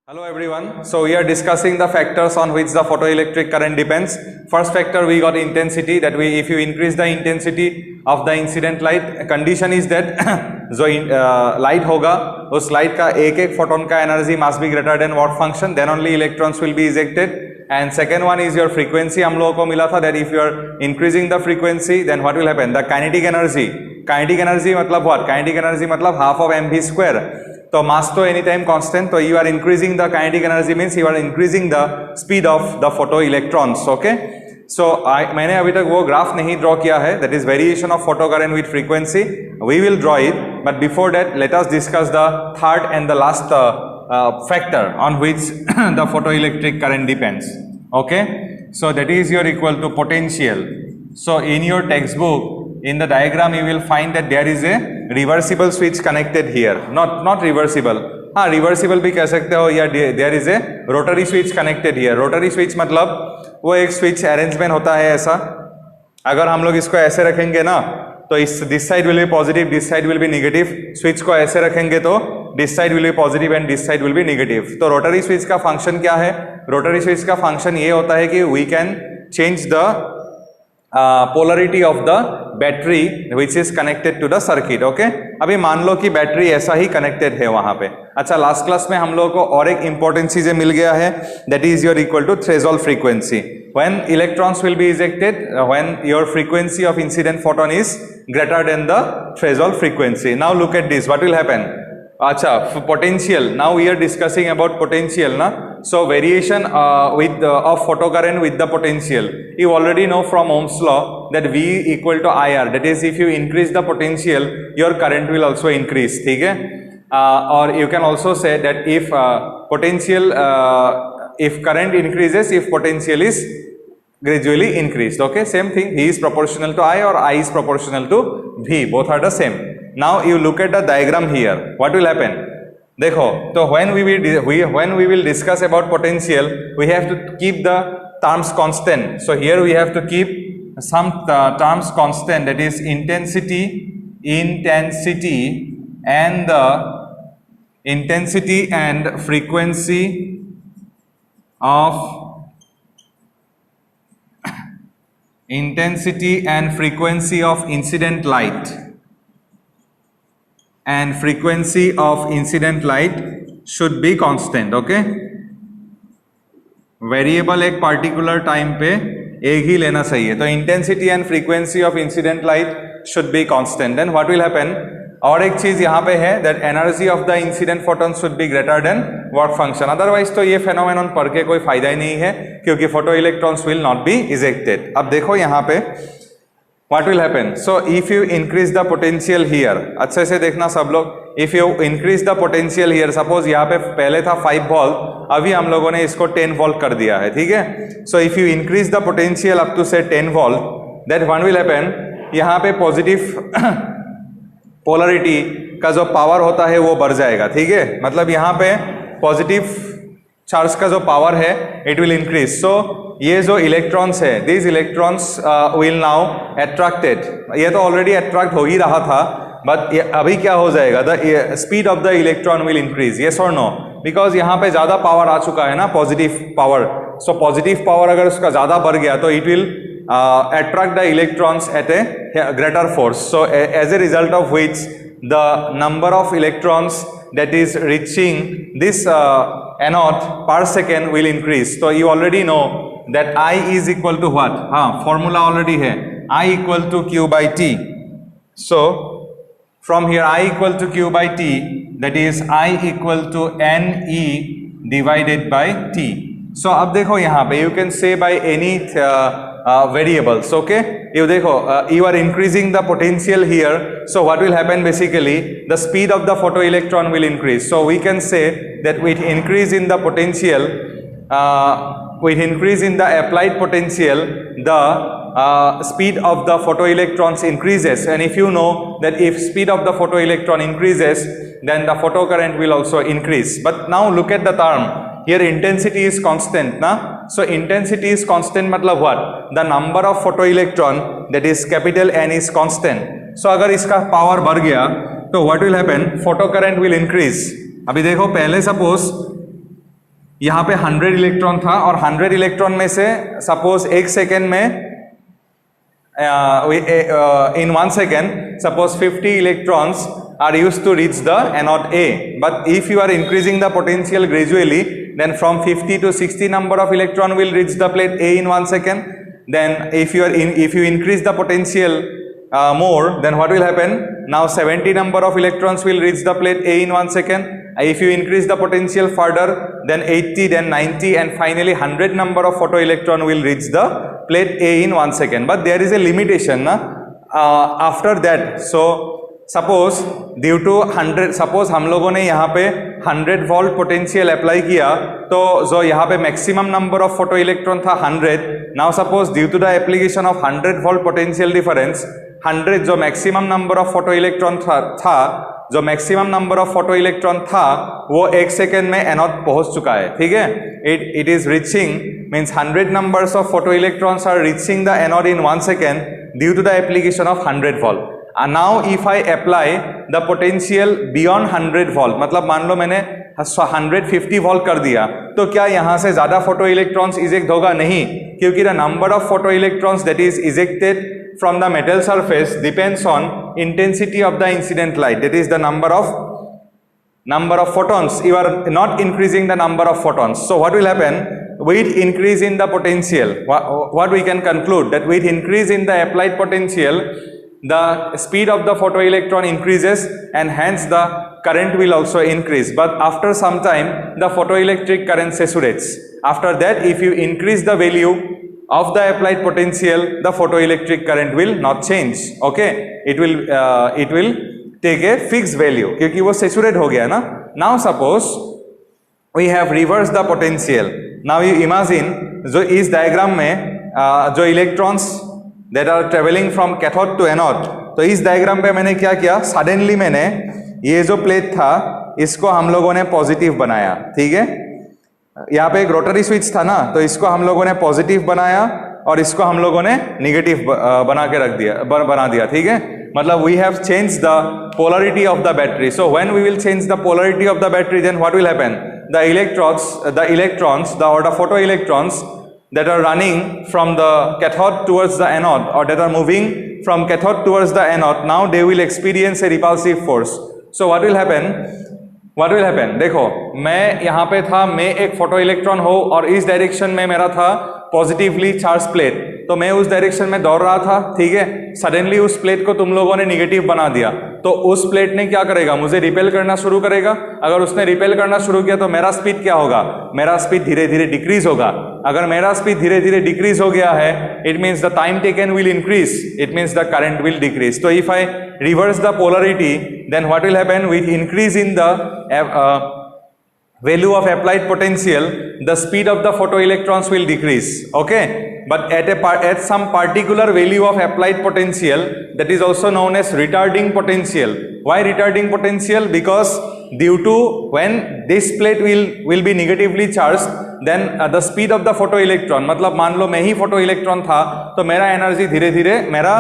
Hello everyone. So we are discussing the factors on which the photoelectric current depends. First factor we got intensity, that if you increase the intensity of the incident light, condition is that जो light होगा उस light का एक photon का energy must be greater than what function, then only electrons will be ejected. And second one is your frequency. हम लोगों को मिला था that if you are increasing the frequency, then what will happen? The kinetic energy मतलब what? Kinetic energy मतलब half of mv square. तो mass तो any time constant, तो you are increasing the kinetic energy means you are increasing the speed of the photo electrons. Okay, so मैंने अभी तक वो graph नहीं ड्रॉ किया है, that is variation of photo current with frequency. We will draw it, but before that let us discuss the third and the last factor on which the photoelectric current depends. Okay, so that is your equal to potential. So in your textbook, in the diagram you will find that there is a reversible switch connected here. Not reversible, हाँ reversible भी कह सकते हो, या there is a rotary switch connected here. Rotary switch मतलब वो एक switch arrangement होता है ऐसा. अगर हम लोग इसको ऐसे रखेंगे ना तो इस this side will B positive, this side will B negative. Switch को ऐसे रखेंगे तो this side will B positive and this side will B negative. तो रोटरी स्विच का फंक्शन क्या है? रोटरी स्विच का फंक्शन ये होता है कि we can change the polarity of the battery which is connected to the circuit. Okay, अभी मान लो कि बैटरी ऐसा ही कनेक्टेड है वहां पे. अच्छा, लास्ट क्लास में हम लोगों को और एक इंपॉर्टेंट चीजें मिल गया है, that is your equal to threshold frequency. when electrons will be ejected, when your frequency of incident photon is greater than the threshold frequency. Now look at this, what will happen? Acha, potential. Now we are discussing about potential na. So variation of photocurrent with the potential. You already know from Ohm's law that V equal to IR. That is, if you increase the potential, your current will also increase. ठीक है? Or you can also say that if if current increases, if potential is gradually increased. Okay, same thing. V is proportional to I or I is proportional to V. Both are the same. Now you look at the diagram here. What will happen? देखो, तो when we will discuss about potential, we have to keep the terms constant. So here we have to keep some terms constant, that is intensity and the intensity and frequency of incident light, and frequency of incident light should be constant. Okay, variable एक particular time पे एक ही लेना चाहिए. तो intensity and frequency of incident light should be constant. Then what will happen? और एक चीज यहाँ पे है, that energy of the incident photon should be greater than what function. Otherwise तो ये फेनोमेनन पढ़ के कोई फायदा ही नहीं है, क्योंकि photo electrons will not B ejected. अब देखो यहाँ पे what will happen. So if you increase the potential here, अच्छे से देखना सब लोग. If you increase the potential here, suppose यहाँ पे पहले था 5 वोल्ट, अभी हम लोगों ने इसको 10 वोल्ट कर दिया है. ठीक है? So if you increase the potential up to say 10 volt, that what will happen, यहाँ पे पॉजिटिव पोलरिटी का जो पावर होता है वो बढ़ जाएगा. ठीक है? मतलब यहाँ पे पॉजिटिव चार्ज का जो पावर है इट विल इंक्रीज. सो ये जो इलेक्ट्रॉन्स है, this electrons will now attracted. ये तो ऑलरेडी अट्रैक्ट हो ही रहा था, बट अभी क्या हो जाएगा, the speed of the electron will increase. Yes और नो? बिकॉज यहाँ पे ज्यादा पावर आ चुका है ना, positive power. So positive power अगर उसका ज्यादा बढ़ गया तो it will attract the electrons at a greater force. So as a result of which the number of electrons that is reaching this anode per second will increase. So you already know that I is equal to what? Formula already है, I equal to Q by T. So from here I equal to Q by T, that is I equal to NE divided by T. So अब देखो यहाँ पे you can say by any variables. Okay, you देखो you are increasing the potential here, so what will happen? Basically the speed of the photoelectron will increase. So we can say that with increase in the potential, with increase in the applied potential, the speed of the photoelectrons increases. And if you know that if speed of the photoelectron increases, then the photocurrent will also increase. But now look at the term here, intensity is constant na. So intensity is constant मतलब what? The number of photoelectron, that is capital N, is constant. So अगर इसका power बढ़ गया तो what will happen? Photocurrent will increase. अभी देखो, पहले suppose यहाँ पे 100 इलेक्ट्रॉन था और 100 इलेक्ट्रॉन में से सपोज एक सेकेंड में in 1 second, suppose 50 electrons are used to reach the anode A. But if you are increasing the potential gradually, then from 50 to 60 number of electron will reach the plate A in 1 second. Then if you increase the potential more, then what will happen? Now 70 number of electrons will reach the plate A in 1 second. If you increase the potential further, then 80, then 90, and finally 100 number of photoelectron will reach the plate A in 1 second. But there is a limitation after that. So suppose due to 100, suppose हम लोगों ने यहाँ पे 100 volt potential apply किया, तो जो यहाँ पे maximum number of photo electron था 100. Now suppose due to the application of 100 volt potential difference, 100 जो maximum number of photo electron था जो maximum number of photo electron था वो एक सेकेंड में एनोड पहुंच चुका है. ठीक है, it is reaching means 100 numbers of photo electrons are reaching the anode in 1 second due to the application of 100 volt. Now if I apply the potential beyond 100 volt, मतलब मान लो मैंने 150 वोल्ट कर दिया, तो क्या यहाँ से ज्यादा फोटो इलेक्ट्रॉन्स इजेक्ट होगा? नहीं, क्योंकि the number of photo electrons that is ejected from the metal surface depends on intensity of the incident light, that is the number of photons. You are not increasing the number of photons. So what will happen with increase in the potential? What we can conclude that with increase in the applied potential, the speed of the photoelectron increases and hence the current will also increase. But after some time the photoelectric current saturates. After that, if you increase the value of the applied potential, the photoelectric current will not change. Okay, it will take a fixed value क्योंकि वो saturate हो गया ना. Now suppose we have reversed the potential. Now you imagine जो इस diagram में जो electrons that are traveling from cathode to anode, तो इस डायग्राम पे मैंने क्या किया, सडनली मैंने ये जो प्लेट था इसको हम लोगों ने पॉजिटिव बनाया. ठीक है, यहाँ पे एक रोटरी स्विच था ना, तो इसको हम लोगों ने पॉजिटिव बनाया और इसको हम लोगों ने निगेटिव बना के रख दिया, बना दिया. ठीक है, मतलब we have change the polarity of the battery. So when we will change the polarity of the battery, then what will happen? The electrons the photo electrons that are running from the cathode towards the anode, or that are moving from cathode towards the anode, now they will experience a repulsive force. So what will happen? देखो, मैं यहाँ पे था, मैं एक photo electron हो और इस डायरेक्शन में मेरा था पॉजिटिवली चार्ज प्लेट, तो मैं उस डायरेक्शन में दौड़ रहा था. ठीक है, सडनली उस प्लेट को तुम लोगों ने निगेटिव बना दिया, तो उस प्लेट ने क्या करेगा? मुझे रिपेल करना शुरू करेगा. अगर उसने रिपेल करना शुरू किया तो मेरा स्पीड क्या होगा? मेरा स्पीड धीरे धीरे डिक्रीज होगा. अगर मेरा स्पीड धीरे धीरे डिक्रीज हो गया है, it means the time taken will increase, it means the current will decrease. तो if I reverse the polarity, then what will happen? With increase in the value of applied potential, the speed of the photoelectrons will decrease. Okay, but at some particular value of applied potential, that is also known as retarding potential. Why retarding potential? Because due to when this plate will be negatively charged, then the speed of the photoelectron, मतलब मान लो मैं ही photo electron था, तो मेरा energy धीरे धीरे, मेरा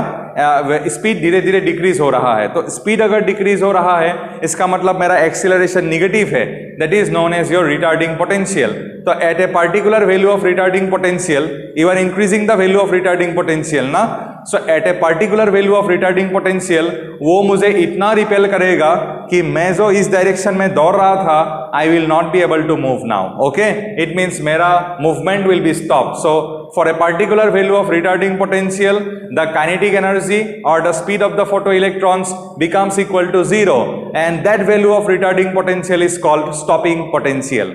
speed धीरे धीरे डिक्रीज हो रहा है. तो स्पीड अगर डिक्रीज हो रहा है, इसका मतलब मेरा एक्सीलरेशन निगेटिव है, that is known as your retarding potential. तो at a particular value of retarding potential, you are increasing the value of retarding potential ना. So at a particular value of retarding potential, वो मुझे इतना repel करेगा कि मैं जो इस डायरेक्शन में दौड़ रहा था, I will not be able to move now. Okay, it means मेरा movement will be stop. So for a particular value of retarding potential, the kinetic energy or the speed of the photoelectrons becomes equal to 0, and that value of retarding potential is called stopping potential.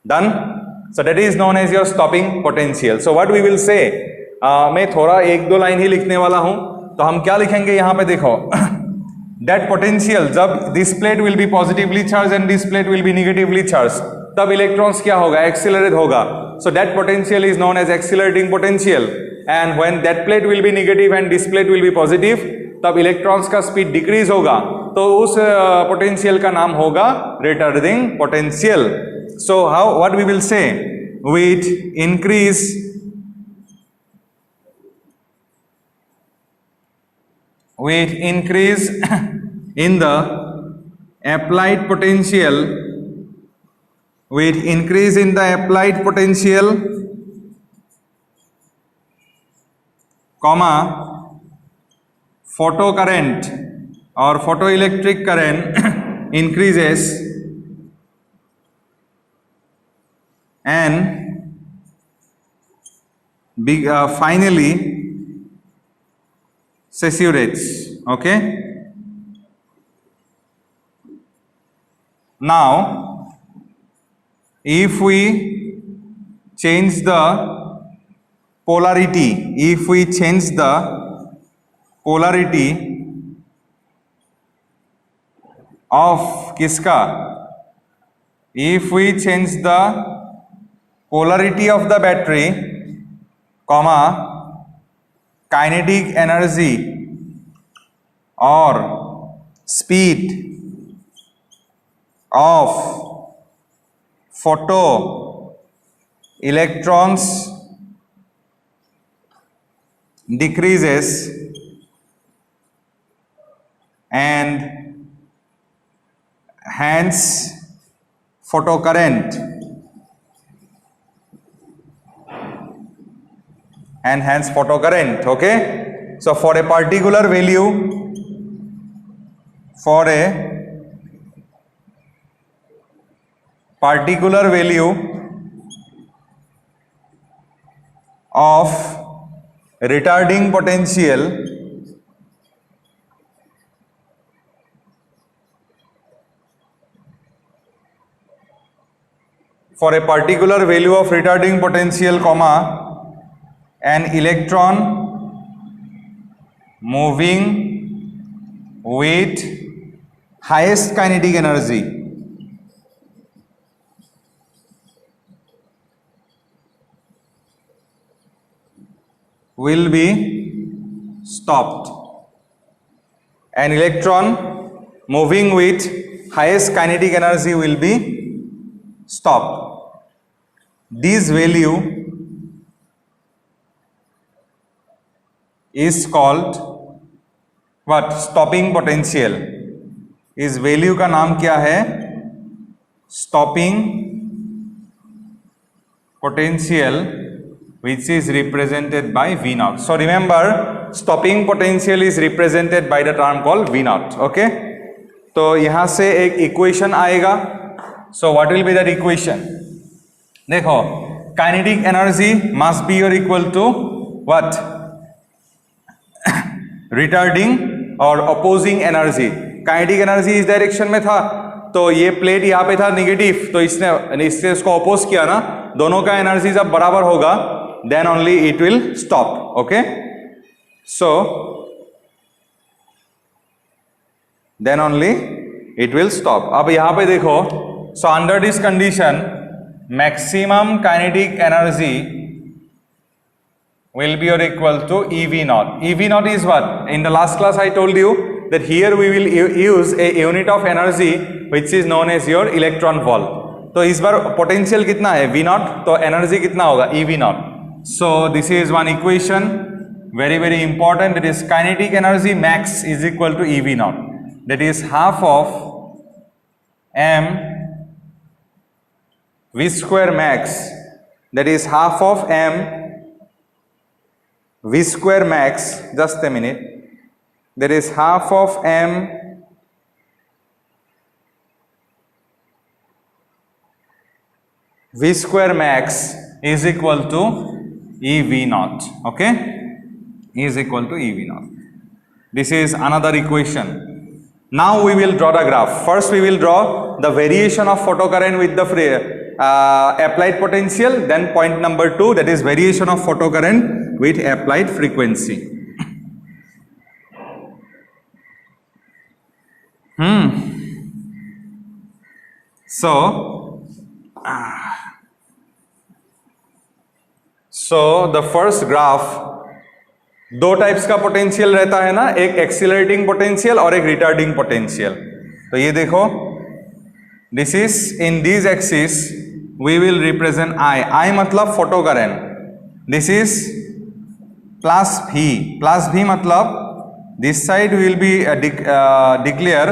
Done? So that is known as your stopping potential. So what we will say, मैं थोड़ा एक दो line ही लिखने वाला हूं, तो हम क्या लिखेंगे यहाँ पे देखो. that potential, जब this plate will be positively charged and this plate will be negatively charged, तब इलेक्ट्रॉन्स क्या होगा? एक्सीलरेट होगा. So that potential is known as accelerating potential, and when that plate will be negative and this plate will be positive, तब electrons का speed decrease होगा, तो उस potential का नाम होगा retarding potential. So how what we will say, with increase in the applied potential, with increase in the applied potential, comma, photocurrent or photoelectric current increases and finally saturates. Okay. Now, if we change the polarity, of किसका? If we change the polarity of the battery, comma, kinetic energy or speed of photo electrons decreases and hence photocurrent okay. So for a particular value, of retarding potential, comma, an electron moving with highest kinetic energy will be stopped. An electron moving with highest kinetic energy will be stopped. This value is called what? Stopping potential. इस value का नाम क्या है? Stopping potential, which is represented by V naught. So remember, stopping potential is represented by the term called V naught. Okay? तो यहाँ से एक equation आएगा. So what will be that equation? देखो, kinetic energy must be or equal to what? Retarding और opposing energy. Kinetic energy इस direction में था, तो ये प्लेट यहाँ पे था निगेटिव, तो इसने उसको अपोज किया ना, दोनों का एनर्जी जब बराबर होगा, then only it will stop. Okay, so then only it will stop. अब यहाँ पे देखो, so under this condition maximum kinetic energy will be or equal to EV naught. EV naught is what? In the last class I told you that here we will use a unit of energy which is known as your electron volt. तो इस बार potential कितना है? V naught, तो energy कितना होगा? EV naught. So this is one equation, very very important. That is kinetic energy max is equal to EV naught. That is half of m V square max. That is half of m V square max. Just a minute. That is half of m V square max is equal to EV naught. Okay, is equal to EV naught. This is another equation. Now we will draw the graph. First we will draw the variation of photocurrent with the applied potential. Then point number 2, that is variation of photocurrent with applied frequency. So the first graph, दो types का potential रहता है ना, एक accelerating potential और एक retarding potential. तो ये देखो, this is in this axis we will represent I मतलब photo current. This is plus V मतलब this side will be declare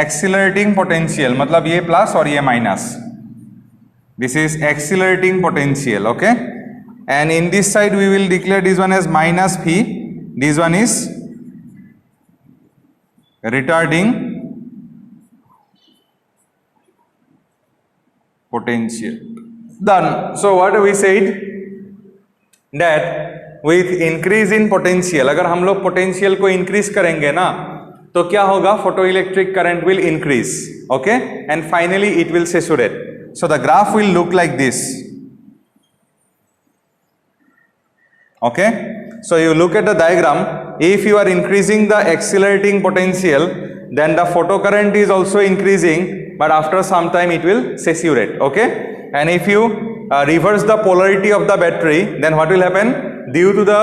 accelerating potential, मतलब ये प्लस और ये minus. This is accelerating potential, okay? And in this side we will declare this one as minus V. This one is retarding potential. Done. So what we said that with increase in potential, अगर हम लोग potential को increase करेंगे ना तो क्या होगा, photoelectric current will increase, okay, and finally it will saturate. So the graph will look like this, okay. So you look at the diagram. If you are increasing the accelerating potential, then the photocurrent is also increasing, but after some time it will saturate, okay. And if you reverse the polarity of the battery, then what will happen? Due to the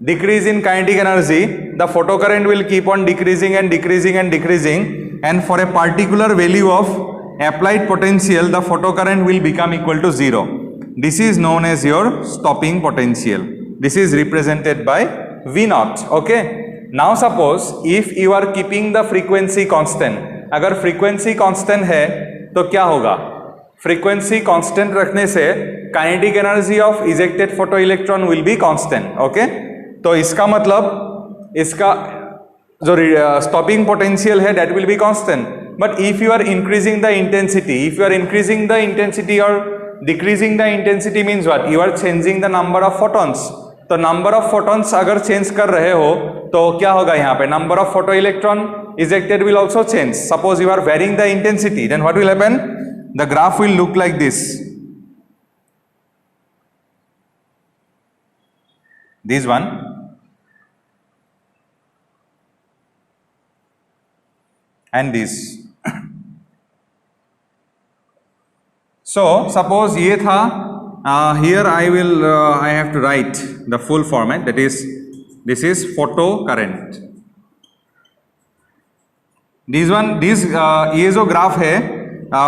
decrease in kinetic energy, the photocurrent will keep on decreasing and decreasing and decreasing, and for a particular value of applied potential, the photocurrent will become equal to 0. This is known as your stopping potential. This is represented by V naught, okay. Now suppose if you are keeping the frequency constant, अगर frequency constant है तो क्या होगा, frequency constant रखने से kinetic energy of ejected photoelectron will be constant, okay. तो इसका मतलब इसका जो stopping potential है that will be constant. But if you are increasing the intensity, if you are increasing the intensity or decreasing the intensity means what? You are changing the number of photons. तो number of photons अगर change कर रहे हो तो क्या होगा यहाँ पे, number of photoelectron ejected will also change. Suppose you are varying the intensity, then what will happen? The graph will look like this. This one. And this. So suppose ये था, here I have to write the full format, that is this is photocurrent. This ये जो graph है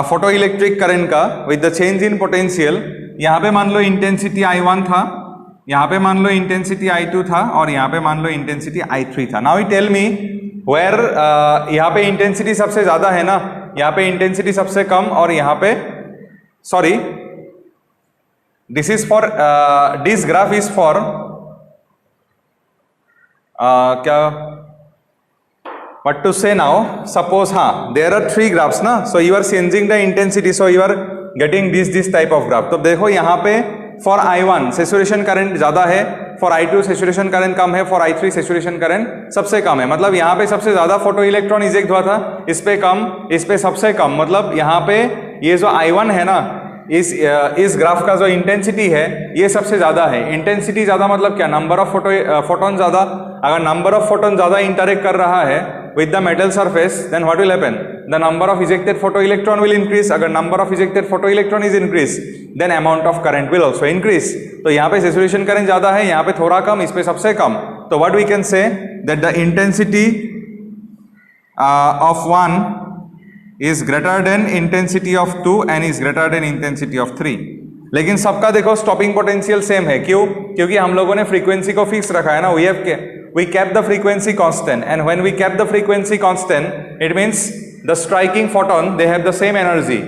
photoelectric current का with the change in potential, यहाँ पे मान low intensity I1 था, यहाँ पे मान लो इंटेंसिटी I2 था और यहाँ पे मान लो इंटेंसिटी I3 था. Now you tell me where यहाँ पे इंटेंसिटी सबसे ज्यादा है ना, यहाँ पे इंटेंसिटी सबसे कम, और यहाँ पे sorry this is for this graph is for क्या what to say now, suppose there are 3 graphs ना, so you are changing the intensity, so you are getting this type of graph. तो देखो यहाँ पे for I1 saturation current ज़्यादा है, for I2 saturation current कम है, for I3 saturation current सबसे कम है. मतलब यहाँ पे सबसे ज़्यादा फोटो इलेक्ट्रॉन इजेक्ट हुआ था, इस पे कम, इस पे सबसे कम. मतलब यहाँ पे ये जो I1 है ना, इस ग्राफ का जो इंटेंसिटी है ये सबसे ज़्यादा है. इंटेंसिटी ज़्यादा मतलब क्या, नंबर ऑफ फोटोन ज़्यादा. अगर नंबर ऑफ फोटोन ज़्यादा इंटरेक्ट कर रहा है with the metal surface, then what will happen? The number of ejected photoelectron will increase. अगर number of ejected photoelectron is increase, then amount of current will also increase. तो यहाँ पे saturation current ज़्यादा है, यहाँ पे थोड़ा कम, इस पे सबसे कम. तो what we can say that the intensity of 1 is greater than intensity of 2 and is greater than intensity of 3. लेकिन सबका देखो stopping potential same है. क्यों? क्योंकि हम लोगों ने frequency को fix रखा है ना. We kept the frequency constant, and when we kept the frequency constant, it means the striking photon, they have the same energy.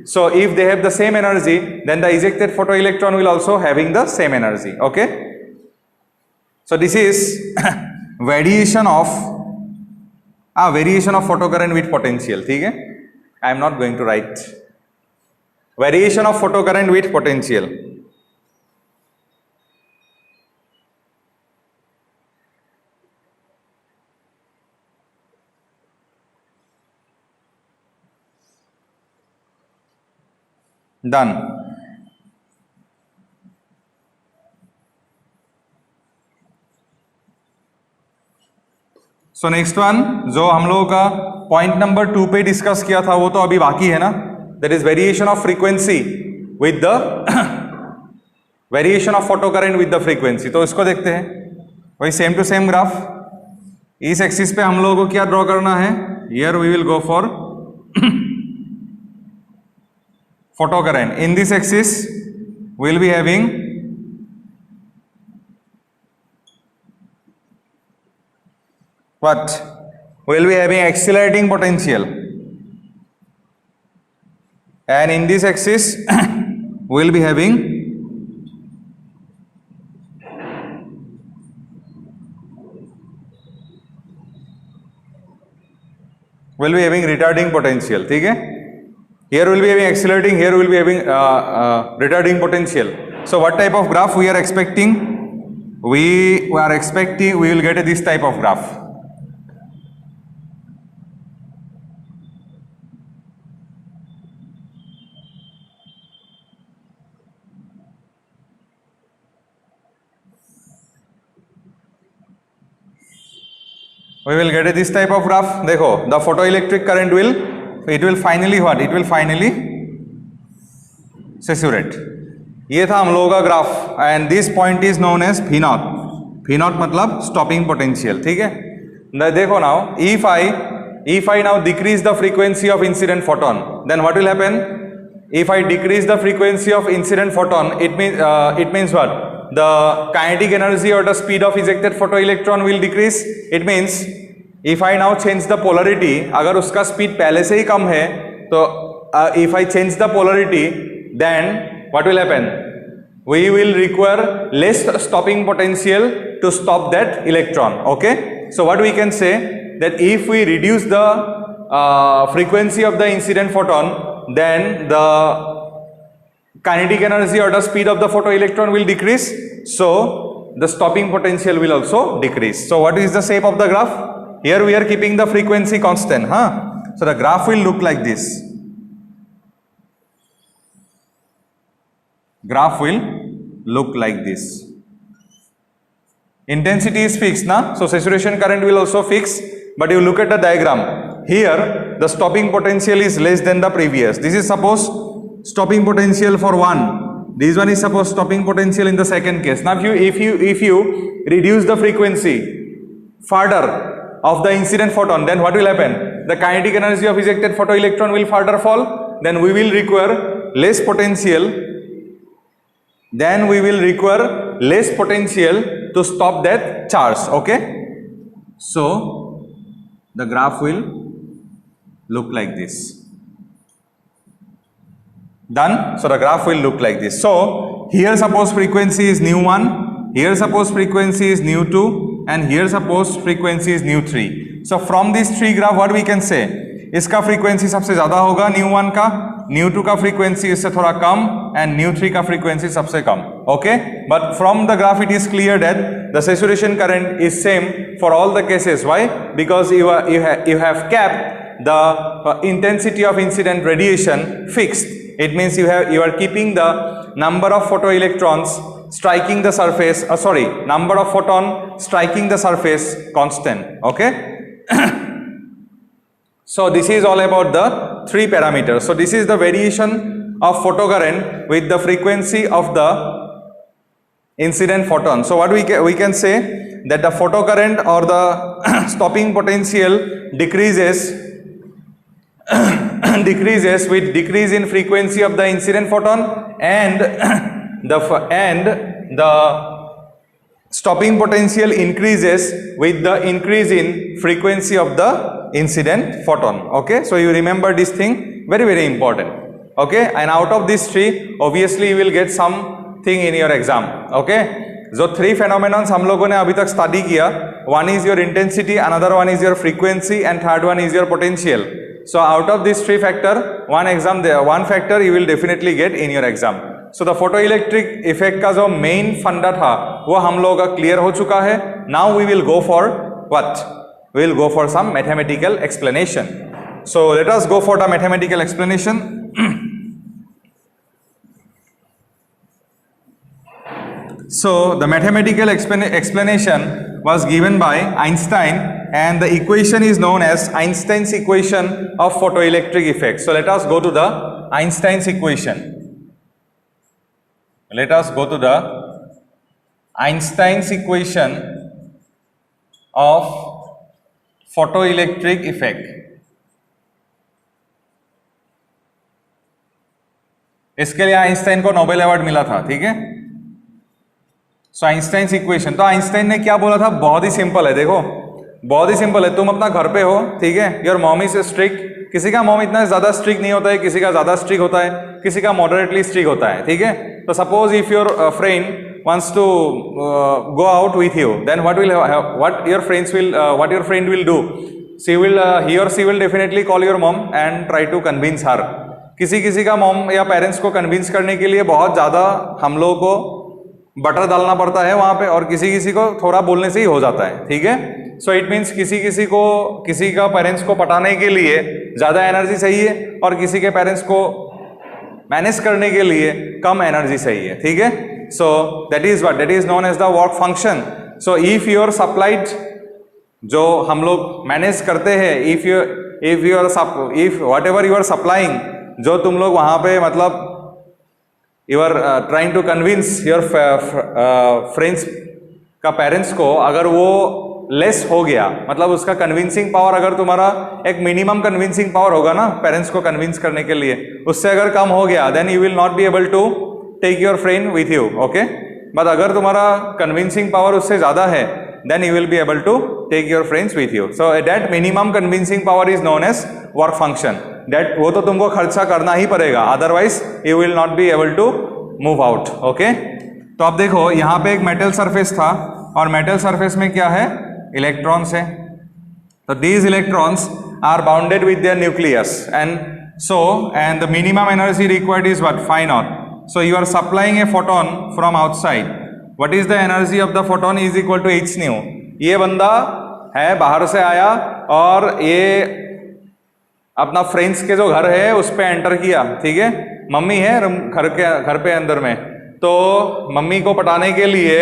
So if they have the same energy, then the ejected photoelectron will also having the same energy, okay. So this is variation of photocurrent with potential. ठीक है, I am not going to write variation of photocurrent with potential. Done. So next one जो हम लोगों का point number 2 पे discuss किया था वो तो अभी बाकी है ना, that is variation of frequency with the variation of photocurrent with the frequency. तो इसको देखते हैं, वही सेम टू सेम ग्राफ. इस एक्सिस पे हम लोगों को क्या ड्रॉ करना है, here we will go for photocurrent. In this axis we will be having what? We will be having accelerating potential. and in this axis we'll be having retarding potential. ठीक है, here we'll be having accelerating, here we'll be having retarding potential. So what type of graph we are expecting? We are expecting we will get this type of graph. We will get this type of graph. देखो, the photoelectric current will finally what? It will finally saturate. ये था हम लोगों का graph, and this point is known as P naught. P naught मतलब stopping potential. ठीक है, देखो now, if I now decrease the frequency of incident photon, then what will happen? If I decrease the frequency of incident photon, it means what? The kinetic energy or the speed of ejected photoelectron will decrease. It means if I now change the polarity, अगर उसका speed पहले से ही कम है, तो if I change the polarity, then what will happen? We will require less stopping potential to stop that electron. Okay, so what we can say that if we reduce the frequency of the incident photon, then the kinetic energy or the speed of the photoelectron will decrease, so the stopping potential will also decrease. So what is the shape of the graph? Here we are keeping the frequency constant, so the graph will look like this. Graph will look like this. Intensity is fixed, so saturation current will also fix, but you look at the diagram. Here the stopping potential is less than the previous. This is suppose stopping potential for one. This one is suppose stopping potential in the second case. Now if you reduce the frequency further of the incident photon, then what will happen? The kinetic energy of ejected photoelectron will further fall. Then we will require less potential. Then we will require less potential to stop that charge. Okay. So the graph will look like this. Done. So the graph will look like this. So here suppose frequency is nu 1, here suppose frequency is nu 2, and here suppose frequency is nu 3. So from this three graph what we can say? इसका frequency सबसे ज़्यादा होगा nu 1 का, nu 2 का frequency इससे थोड़ा कम, and nu 3 का frequency सबसे कम. Okay, but from the graph it is clear that the saturation current is same for all the cases. Why? Because you have kept the intensity of incident radiation fixed. It means you are keeping the number of photoelectrons striking the surface, number of photon striking the surface constant. Okay. So this is all about the three parameters. So this is the variation of photocurrent with the frequency of the incident photon. So what we can say that the photocurrent or the stopping potential decreases with decrease in frequency of the incident photon, and the stopping potential increases with the increase in frequency of the incident photon. Okay, so you remember this thing, very very important. Okay, and out of these three obviously you will get something in your exam. Okay, जो three phenomenons हम लोगों ने अभी तक study किया, one is your intensity, another one is your frequency, and third one is your potential. So out of these three factor, one factor you will definitely get in your exam. So the photoelectric effect का जो main फंडा था वो हम लोगों का clear हो चुका है. Now we will go for what? We will go for some mathematical explanation. So let us go for the mathematical explanation. So the mathematical explanation was given by Einstein, and the equation is known as Einstein's equation of photoelectric effect. So let us go to the Einstein's equation. Let us go to the Einstein's equation of photoelectric effect. इसके लिए Einstein को Nobel award मिला था. ठीक है. सो Einstein's equation, तो Einstein ने क्या बोला था? बहुत ही सिंपल है. देखो, बहुत ही सिंपल है, तुम अपना घर पे हो, ठीक है, योर मॉम इज स्ट्रिक्ट, किसी का मॉम इतना ज़्यादा स्ट्रिक्ट नहीं होता है, किसी का ज़्यादा स्ट्रिक्ट होता है, किसी का मॉडरेटली स्ट्रिक्ट होता है, ठीक है। तो suppose if your friend wants to go out with you, then what your friend will do? He or she will definitely call your mom and try to convince her. किसी किसी का mom या parents को convince करने के लिए बहुत ज़्यादा हम लोगों को बटर डालना पड़ता है वहाँ पे, और किसी किसी को थोड़ा बोलने से ही हो जाता है, ठीक है। सो इट मीन्स किसी का पेरेंट्स को पटाने के लिए ज़्यादा एनर्जी चाहिए, और किसी के पेरेंट्स को मैनेज करने के लिए कम एनर्जी चाहिए, ठीक है। So that is known as the work function. So if you're supplied, जो हम लोग मैनेज करते हैं, if whatever you are supplying, जो तुम लोग वहाँ पे मतलब you are trying to convince your friends का पेरेंट्स को, अगर वो लेस हो गया, मतलब उसका कन्विंसिंग पावर, अगर तुम्हारा एक मिनिमम कन्विंसिंग पावर होगा ना पेरेंट्स को कन्विंस करने के लिए, उससे अगर कम हो गया, then you will not be able to take your friend with you, okay. But अगर तुम्हारा कन्विंसिंग पावर उससे ज़्यादा है, then you will be able to take your friends with you. So that minimum convincing power is known as work function. That वो तो तुमको खर्चा करना ही पड़ेगा, otherwise you will not be able to move out, okay. तो अब देखो यहाँ पे एक मेटल सरफेस था, और मेटल सरफेस में क्या है, इलेक्ट्रॉन्स है। तो these electrons are bounded with their nucleus, and the minimum energy required is what? Phi naught. So you are supplying a photon from outside. What is the energy of the photon? Is equal to h nu. ये बंदा है बाहर से आया, और ये अपना friends के जो घर है उस पे एंटर किया, ठीक है। मम्मी है घर पे अंदर में, तो मम्मी को पटाने के लिए,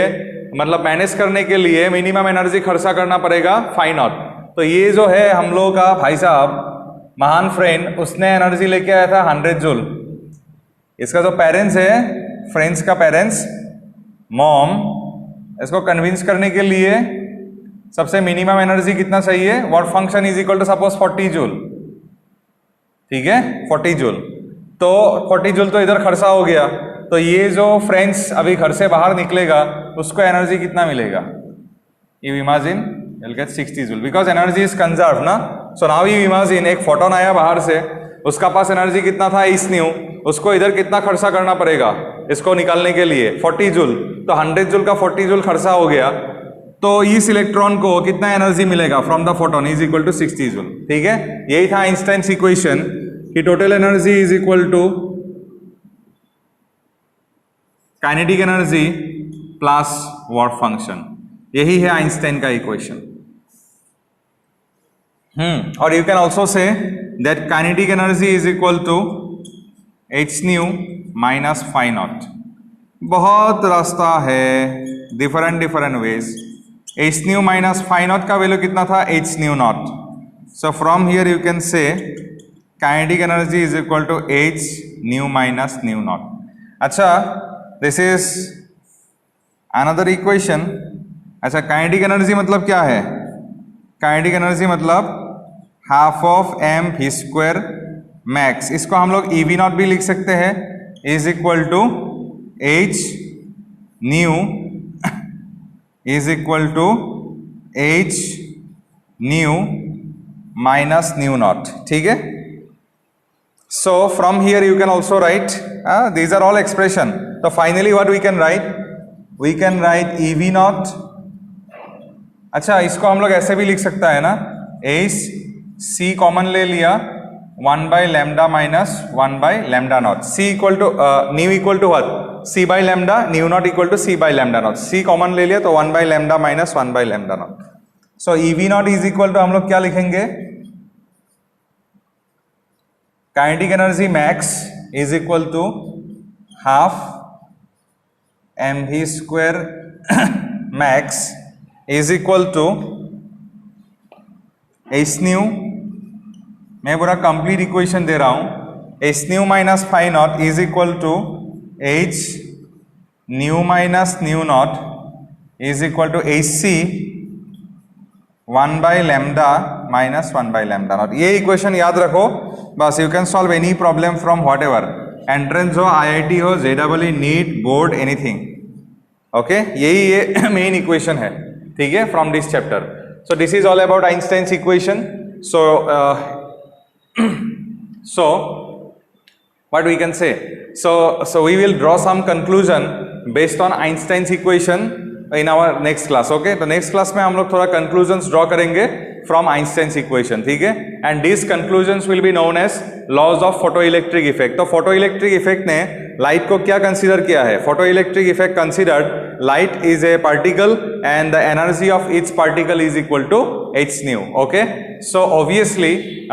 मतलब मैनेज करने के लिए मिनिमम एनर्जी खर्चा करना पड़ेगा फाई नॉट। तो ये जो है हम लोग का भाई साहब महान फ्रेंड, उसने एनर्जी लेके आया था 100 जूल। इसका जो पेरेंट्स है, फ्रेंड्स का पेरेंट्स मॉम, इसको कन्विंस करने के लिए सबसे मिनिमम एनर्जी कितना चाहिए, work function is equal to suppose 40 joule, ठीक है, 40 जूल। तो 40 जूल तो इधर खर्चा हो गया, तो ये जो फ्रेंड्स अभी घर से बाहर निकलेगा उसको एनर्जी कितना मिलेगा, you imagine, you'll get 60 joule, because energy is conserve ना। सो नाउ यू इमेजिन, एक फोटोन आया बाहर से, उसका पास एनर्जी कितना था, इस न्यू, उसको इधर कितना खर्चा करना पड़ेगा इसको निकालने के लिए, 40 जूल। तो 100 जूल का 40 जूल खर्चा हो गया, तो इस इलेक्ट्रॉन को कितना एनर्जी मिलेगा from the photon is equal to 60 joule, ठीक है। यही था आइंस्टाइन्स इक्वेशन कि total energy is equal to kinetic energy plus work function. यही है आइंस्टाइन का इक्वेशन। और you can also say that kinetic energy is equal to h nu minus phi naught. बहुत रास्ता है, different ways. H nu minus phi naught का value कितना था, h nu naught. So from here you can say kinetic energy is equal to h nu minus nu naught. अच्छा, this is another equation. अच्छा, kinetic energy मतलब क्या है, kinetic energy मतलब half of m v square max, इसको हम लोग E V not भी लिख सकते हैं, is equal to h nu is equal to h nu minus nu naught, ठीक है। So from here you can also write, these are all expression. So finally what we can write? We can write EV naught. अच्छा, इसको हम लोग ऐसे भी लिख सकता है ना, एच सी कॉमन ले लिया, 1 by lambda minus 1 by lambda naught, c equal to nu equal to what, c by lambda, nu naught equal to c by lambda naught. C common ले लिया तो 1 by lambda minus 1 by lambda naught. So EV naught is equal to हम लोग क्या लिखेंगे, kinetic energy max is equal to half m v square max is equal to h nu, मैं पूरा complete equation दे रहा हूं, h nu minus phi naught is equal to h nu minus nu naught is equal to h c 1 by lambda minus 1 by lambda naught. ये equation याद रखो बस। You can solve any problem from whatever, entrance हो, IIT हो, JEE, NEET, board, anything, okay. यही ये main equation है, ठीक है, from this chapter. So this is all about Einstein's equation. So what we can say, so we will draw some conclusion based on Einstein's equation in our next class. Okay, तो next class में हम लोग थोड़ा conclusions draw करेंगे from Einstein's equation, ठीक है. And these conclusions will be known as laws of photoelectric effect. तो photoelectric effect ने light को क्या consider किया है? Photoelectric effect considered light is a particle and the energy of each particle is equal to h nu. Okay, so obviously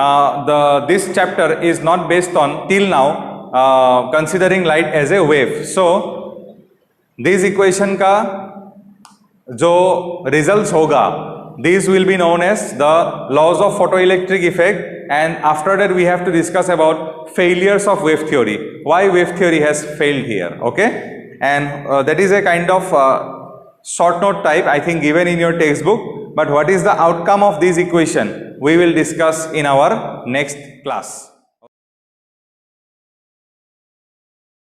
this chapter is not based on till now considering light as a wave. So this equation का जो results होगा, these will be known as the laws of photoelectric effect, and after that we have to discuss about failures of wave theory, why wave theory has failed here. Okay, and that is a kind of short note type, I think, given in your textbook, but what is the outcome of this equation we will discuss in our next class.